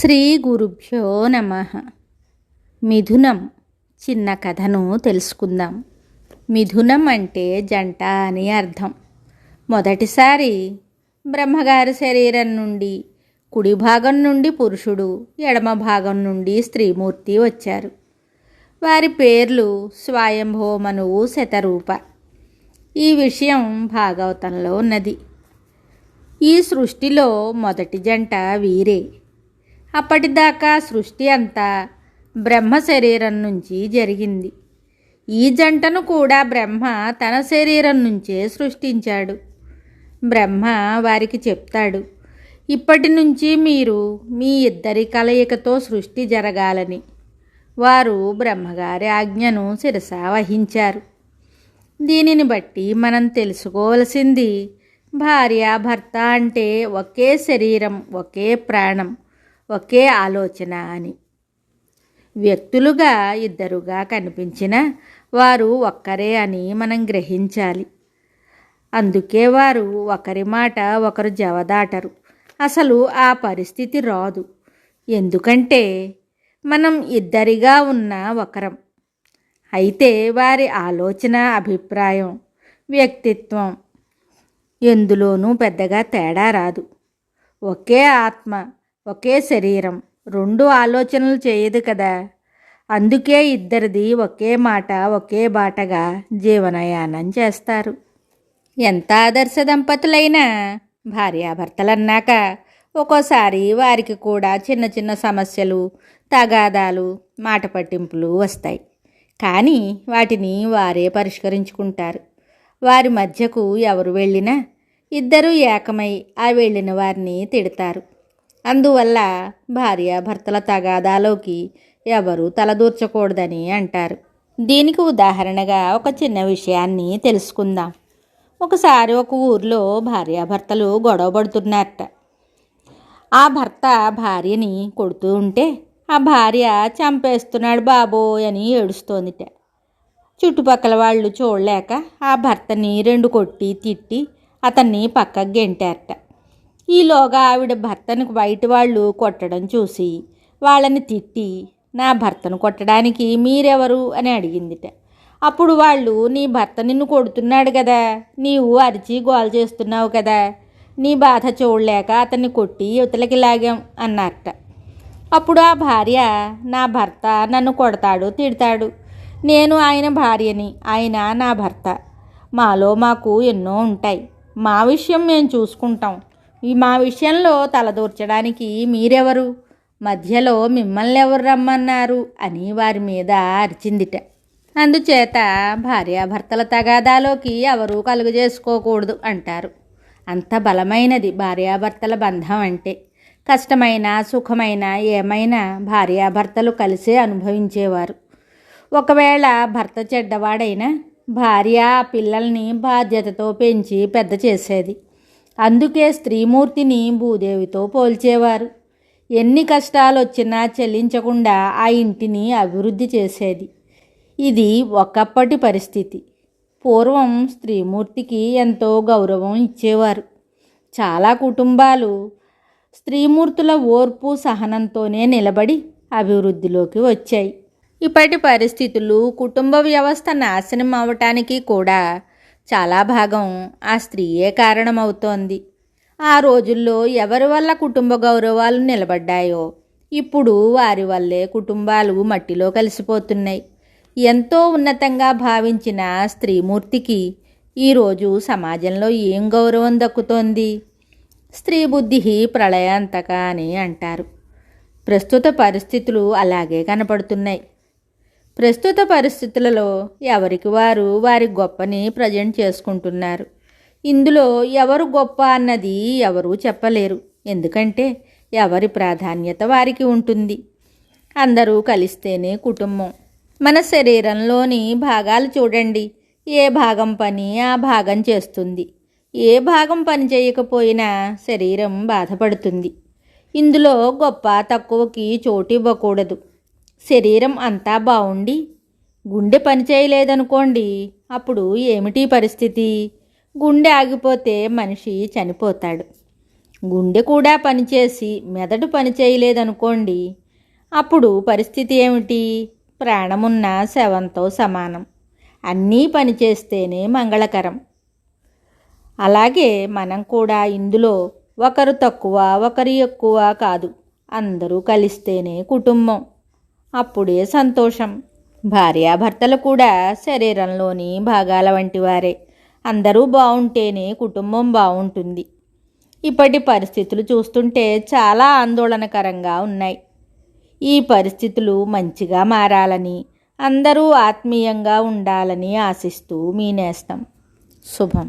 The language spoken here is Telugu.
శ్రీ గురుభ్యో నమః. మిథునం చిన్న కథను తెలుసుకుందాం. మిథునం అంటే జంట అని అర్థం. మొదటిసారి బ్రహ్మగారి శరీరం నుండి కుడి భాగం నుండి పురుషుడు, ఎడమ భాగం నుండి స్త్రీమూర్తి వచ్చారు. వారి పేర్లు స్వయంభో మనువు, శతరూప. ఈ విషయం భాగవతంలో ఉన్నది. ఈ సృష్టిలో మొదటి జంట వీరే. అప్పటిదాకా సృష్టి అంతా బ్రహ్మ శరీరం నుంచి జరిగింది. ఈ జంటను కూడా బ్రహ్మ తన శరీరం నుంచే సృష్టించాడు. బ్రహ్మ వారికి చెప్తాడు, ఇప్పటి నుంచి మీరు మీ ఇద్దరి కలయికతో సృష్టి జరగాలని. వారు బ్రహ్మగారి ఆజ్ఞను శిరసా వహించారు. దీనిని బట్టి మనం తెలుసుకోవలసింది, భార్యాభర్త అంటే ఒకే శరీరం, ఒకే ప్రాణం, ఒకే ఆలోచన అని. వ్యక్తులుగా ఇద్దరుగా కనిపించిన వారు ఒక్కరే అని మనం గ్రహించాలి. అందుకే వారు ఒకరి మాట ఒకరు జవదాటరు. అసలు ఆ పరిస్థితి రాదు. ఎందుకంటే మనం ఇద్దరిగా ఉన్న ఒకరం. అయితే వారి ఆలోచన, అభిప్రాయం, వ్యక్తిత్వం ఎందులోనూ పెద్దగా తేడా రాదు. ఒకే ఆత్మ, ఒకే శరీరం రెండు ఆలోచనలు చేయదు కదా. అందుకే ఇద్దరిది ఒకే మాట, ఒకే బాటగా జీవనయానం చేస్తారు. ఎంత ఆదర్శ దంపతులైనా భార్యాభర్తలన్నాక ఒక్కోసారి వారికి కూడా చిన్న చిన్న సమస్యలు, తగాదాలు, మాట పట్టింపులు వస్తాయి. కానీ వాటిని వారే పరిష్కరించుకుంటారు. వారి మధ్యకు ఎవరు వెళ్ళినా ఇద్దరూ ఏకమై ఆ వెళ్ళిన వారిని తిడతారు. అందువల్ల భార్యాభర్తల తగాదాలోకి ఎవరు తలదూర్చకూడదని అంటారు. దీనికి ఉదాహరణగా ఒక చిన్న విషయాన్ని తెలుసుకుందాం. ఒకసారి ఒక ఊర్లో భార్యాభర్తలు గొడవ పడుతున్నారట. ఆ భర్త భార్యని కొడుతూ ఉంటే ఆ భార్య చంపేస్తున్నాడు బాబోయ్ అని ఏడుస్తోందిట. చుట్టుపక్కల వాళ్ళు చూడలేక ఆ భర్తని రెండు కొట్టి తిట్టి అతన్ని పక్కకు గెంటారట. ఈలోగా ఆవిడ భర్తను బయట వాళ్ళు కొట్టడం చూసి వాళ్ళని తిట్టి, నా భర్తను కొట్టడానికి మీరెవరు అని అడిగిందిట. అప్పుడు వాళ్ళు, నీ భర్త నిన్ను కొడుతున్నాడు కదా, నీవు అరిచి గోల చేస్తున్నావు కదా, నీ బాధ చూడలేక అతన్ని కొట్టి యువతలకి లాగాం అన్నారట. అప్పుడు ఆ భార్య, నా భర్త నన్ను కొడతాడు, తిడతాడు. నేను ఆయన భార్యని, ఆయన నా భర్త. మాకు ఎన్నో ఉంటాయి. మా విషయం మేము చూసుకుంటాం. మా విషయంలో తలదూర్చడానికి మీరెవరు? మధ్యలో మిమ్మల్ని ఎవరు రమ్మన్నారు అని వారి మీద అరిచిందిట. అందుచేత భార్యాభర్తల తగాదాలోకి ఎవరూ కలుగు చేసుకోకూడదు అంటారు. అంత బలమైనది భార్యాభర్తల బంధం అంటే. కష్టమైన, సుఖమైన ఏమైనా భార్యాభర్తలు కలిసే అనుభవించేవారు. ఒకవేళ భర్త చెడ్డవాడైనా భార్య పిల్లల్ని బాధ్యతతో పెంచి పెద్ద చేసేది. అందుకే స్త్రీమూర్తిని భూదేవితో పోల్చేవారు. ఎన్ని కష్టాలు వచ్చినా చెల్లించకుండా ఆ ఇంటిని అభివృద్ధి చేసేది. ఇది ఒకప్పటి పరిస్థితి. పూర్వం స్త్రీమూర్తికి ఎంతో గౌరవం ఇచ్చేవారు. చాలా కుటుంబాలు స్త్రీమూర్తుల ఓర్పు, సహనంతోనే నిలబడి అభివృద్ధిలోకి వచ్చాయి. ఇప్పటి పరిస్థితులు కుటుంబ వ్యవస్థ నాశనం అవటానికి కూడా చాలా భాగం ఆ స్త్రీయే కారణమవుతోంది. ఆ రోజుల్లో ఎవరి వల్ల కుటుంబ గౌరవాలు నిలబడ్డాయో ఇప్పుడు వారి వల్లే కుటుంబాలు మట్టిలో కలిసిపోతున్నాయి. ఎంతో ఉన్నతంగా భావించిన స్త్రీమూర్తికి ఈరోజు సమాజంలో ఏం గౌరవం దక్కుతోంది? స్త్రీ బుద్ధి ప్రళయాంతక అని అంటారు. ప్రస్తుత పరిస్థితులు అలాగే కనపడుతున్నాయి. ప్రస్తుత పరిస్థితులలో ఎవరికి వారు వారి గొప్పని ప్రజెంట్ చేసుకుంటున్నారు. ఇందులో ఎవరు గొప్ప అన్నది ఎవరూ చెప్పలేరు. ఎందుకంటే ఎవరి ప్రాధాన్యత వారికి ఉంటుంది. అందరూ కలిస్తేనే కుటుంబం. మన శరీరంలోని భాగాలు చూడండి. ఏ భాగం పని ఆ భాగం చేస్తుంది. ఏ భాగం పని చేయకపోయినా శరీరం బాధపడుతుంది. ఇందులో గొప్ప తక్కువకి చోటు ఇవ్వకూడదు. శరీరం అంతా బాగుండి గుండె పని చేయలేదనుకోండి, అప్పుడు ఏమిటి పరిస్థితి? గుండె ఆగిపోతే మనిషి చనిపోతాడు. గుండె కూడా పనిచేసి మెదడు పనిచేయలేదనుకోండి, అప్పుడు పరిస్థితి ఏమిటి? ప్రాణమున్న శవంతో సమానం. అన్నీ పనిచేస్తేనే మంగళకరం. అలాగే మనం కూడా ఇందులో ఒకరు తక్కువ ఒకరు ఎక్కువ కాదు, అందరూ కలిస్తేనే కుటుంబం. అప్పుడే సంతోషం. భార్యాభర్తలు కూడా శరీరంలోని భాగాల వంటి వారే. అందరూ బాగుంటేనే కుటుంబం బాగుంటుంది. ఇప్పటి పరిస్థితులు చూస్తుంటే చాలా ఆందోళనకరంగా ఉన్నాయి. ఈ పరిస్థితులు మంచిగా మారాలని, అందరూ ఆత్మీయంగా ఉండాలని ఆశిస్తూ మీ నేస్తం. శుభం.